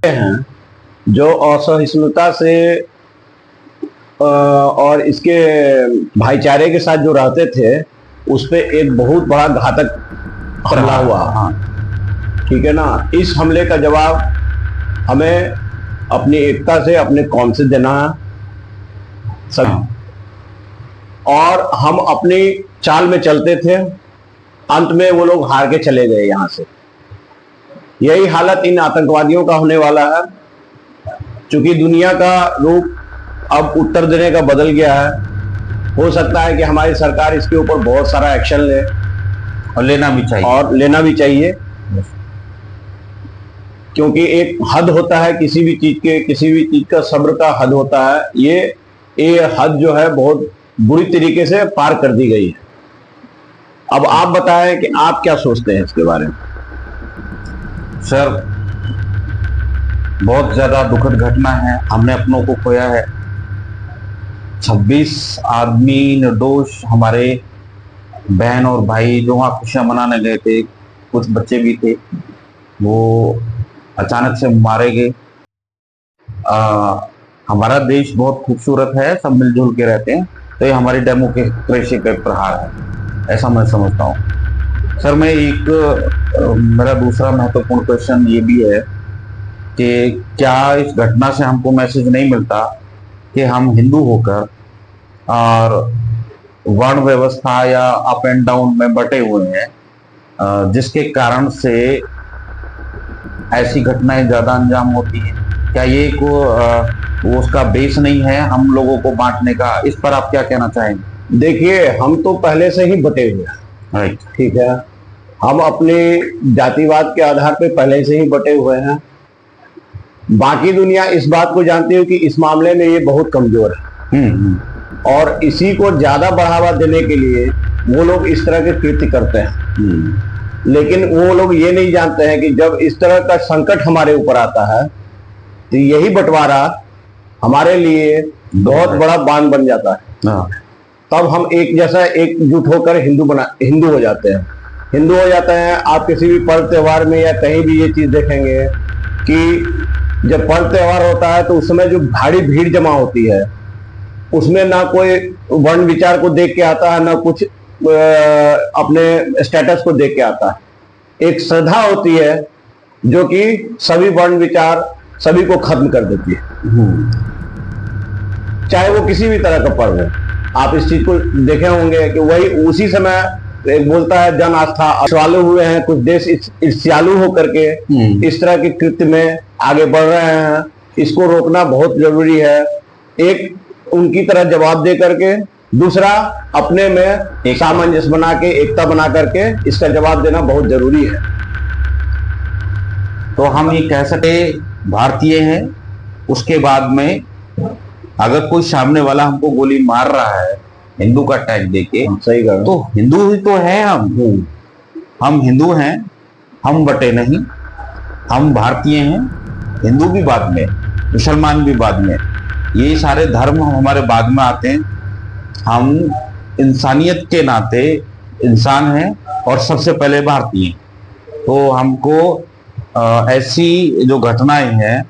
हैं जो असहिष्णुता से और इसके भाईचारे के साथ जो रहते थे, उस पे एक बहुत बड़ा घातक हमला हुआ। हाँ, ठीक है ना। इस हमले का जवाब हमें अपनी एकता से, अपने कौम से देना है सब। और हम अपनी चाल में चलते थे, अंत में वो लोग हार के चले गए यहां से। यही हालत इन आतंकवादियों का होने वाला है। चूंकि दुनिया का रूप अब उत्तर देने का बदल गया है, हो सकता है कि हमारी सरकार इसके ऊपर बहुत सारा एक्शन ले और लेना भी चाहिए क्योंकि एक हद होता है किसी भी चीज का सब्र का हद होता है। ये हद जो है बहुत बुरी तरीके से पार कर दी गई है। अब आप बताएं कि आप क्या सोचते हैं इसके बारे में। सर, बहुत ज्यादा दुखद घटना है। हमने अपनों को खोया है। 26 आदमी निर्दोष हमारे बहन और भाई जो वहाँ खुशियां मनाने गए थे, कुछ बच्चे भी थे, वो अचानक से मारे गए। हमारा देश बहुत खूबसूरत है, सब मिलजुल के रहते हैं, तो ये हमारी डेमोक्रेसी का प्रहार है, ऐसा मैं समझता हूँ। सर, मेरा दूसरा महत्वपूर्ण क्वेश्चन ये भी है कि क्या इस घटना से हमको मैसेज नहीं मिलता कि हम हिंदू होकर और वर्ण व्यवस्था या अप एंड डाउन में बटे हुए हैं, जिसके कारण से ऐसी घटनाएं ज्यादा अंजाम होती हैं? क्या ये वो उसका बेस नहीं है हम लोगों को बांटने का? इस पर आप क्या कहना चाहेंगे? देखिए, हम तो पहले से ही बटे हुए हैं, राइट, ठीक है। हम अपने जातिवाद के आधार पे पहले से ही बटे हुए हैं। बाकी दुनिया इस बात को जानती है कि इस मामले में ये बहुत कमजोर है, और इसी को ज्यादा बढ़ावा देने के लिए वो लोग इस तरह के कृत्य करते हैं। लेकिन वो लोग ये नहीं जानते हैं कि जब इस तरह का संकट हमारे ऊपर आता है तो यही बंटवारा हमारे लिए बहुत बड़ा बांध बन जाता है। तब हम एक जैसा एकजुट होकर हिंदू हो जाते हैं। आप किसी भी पर्व त्योहार में या कहीं भी ये चीज देखेंगे कि जब पर्व त्योहार होता है तो उस समय जो भारी भीड़ जमा होती है, उसमें ना कोई वर्ण विचार को देख के आता है, ना कुछ अपने स्टेटस को देख के आता है। एक श्रद्धा होती है जो कि सभी वर्ण विचार सभी को खत्म कर देती है, चाहे वो किसी भी तरह का पर्व हो। आप इस चीज को देखे होंगे कि वही उसी समय एक बोलता है जन आस्था ईर्ष्यालु हुए हैं, कुछ देश ईर्ष्यालु होकर के इस तरह के कृत्य में आगे बढ़ रहे हैं। इसको रोकना बहुत जरूरी है। एक उनकी तरह जवाब दे करके, दूसरा अपने में सामंजस्य बना के, एकता बना करके इसका जवाब देना बहुत जरूरी है। तो हम ये कह सकते भारतीय हैं, उसके बाद में अगर कोई सामने वाला हमको गोली मार रहा है हिंदू का टैग देके, सही कहा, तो हिंदू ही तो है। हम हिंदू हैं, हम बटे नहीं। हम भारतीय हैं, हिंदू भी बाद में, मुसलमान भी बाद में, ये सारे धर्म हमारे बाद में आते हैं। हम इंसानियत के नाते इंसान हैं और सबसे पहले भारतीय। तो हमको ऐसी जो घटनाएं हैं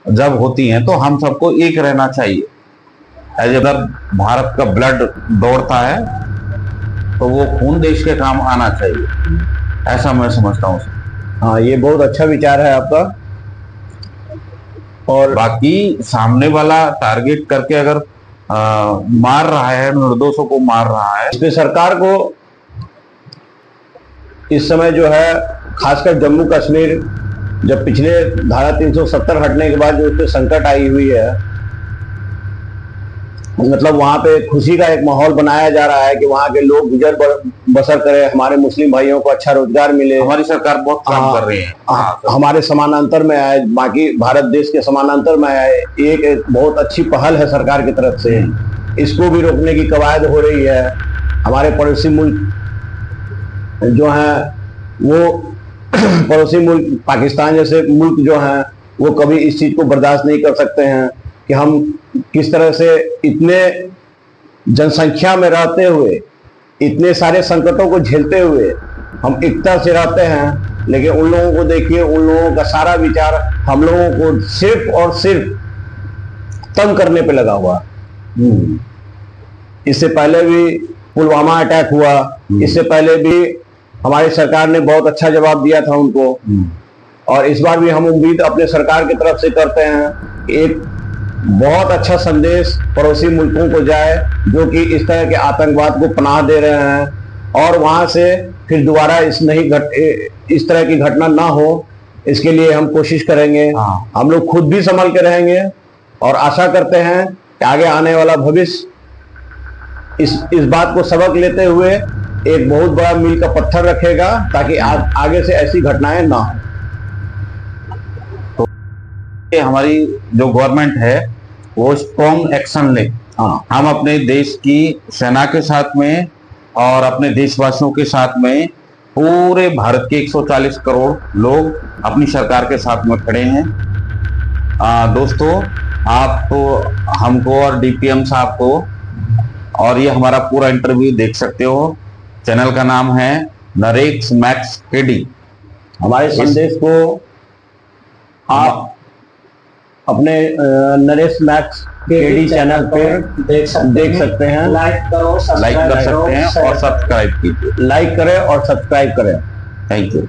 जब होती हैं तो हम सबको एक रहना चाहिए। अगर भारत का ब्लड दौड़ता है तो वो खून देश के काम आना चाहिए, ऐसा मैं समझता हूँ। हाँ, ये बहुत अच्छा विचार है आपका। और बाकी सामने वाला टारगेट करके अगर मार रहा है, निर्दोषों को मार रहा है, इसमें सरकार को इस समय जो है, खासकर जम्मू कश्मीर, जब पिछले धारा 370 हटने के बाद जो उस पर संकट आई हुई है, मतलब वहां पे खुशी का एक माहौल बनाया जा रहा है कि वहां के लोग गुजर बसर करें, हमारे मुस्लिम भाइयों को अच्छा रोजगार मिले। हमारी सरकार बहुत काम कर रही है, हमारे समानांतर में आए, बाकी भारत देश के समानांतर में आए। एक बहुत अच्छी पहल है सरकार की तरफ से। इसको भी रोकने की कवायद हो रही है। हमारे पड़ोसी मुल्क जो हैं, वो पड़ोसी मुल्क पाकिस्तान जैसे मुल्क जो हैं, वो कभी इस चीज को बर्दाश्त नहीं कर सकते हैं कि हम किस तरह से इतने जनसंख्या में रहते हुए, इतने सारे संकटों को झेलते हुए हम एकता से रहते हैं लेकिन उन लोगों को देखिए, उन लोगों का सारा विचार हम लोगों को सिर्फ और सिर्फ तंग करने पे लगा हुआ। इससे पहले भी पुलवामा अटैक हुआ, इससे पहले भी हमारी सरकार ने बहुत अच्छा जवाब दिया था उनको, और इस बार भी हम उम्मीद अपने सरकार की तरफ से करते हैं कि एक बहुत अच्छा संदेश पड़ोसी मुल्कों को जाए जो कि इस तरह के आतंकवाद को पनाह दे रहे हैं, और वहां से फिर दोबारा इस तरह की घटना ना हो, इसके लिए हम कोशिश करेंगे। हम लोग खुद भी संभल के रहेंगे और आशा करते हैं कि आगे आने वाला भविष्य इस बात को सबक लेते हुए एक बहुत बड़ा मील का पत्थर रखेगा ताकि आगे से ऐसी घटनाएं ना हो। तो हमारी जो गवर्नमेंट है वो स्ट्रॉन्ग एक्शन ले। हम अपने देश की सेना के साथ में और अपने देशवासियों के साथ में, पूरे भारत के 140 करोड़ लोग अपनी सरकार के साथ में खड़े हैं। दोस्तों, आप तो हमको और डीपीएम साहब को और ये हमारा पूरा इंटरव्यू देख सकते हो। चैनल का नाम है नरेश मैक्स केडी। हमारे संदेश को आप अपने नरेश मैक्स केडी चैनल पे देख सकते हैं। लाइक कर सकते हैं और सब्सक्राइब कीजिए। लाइक करें और सब्सक्राइब करें। Thank you.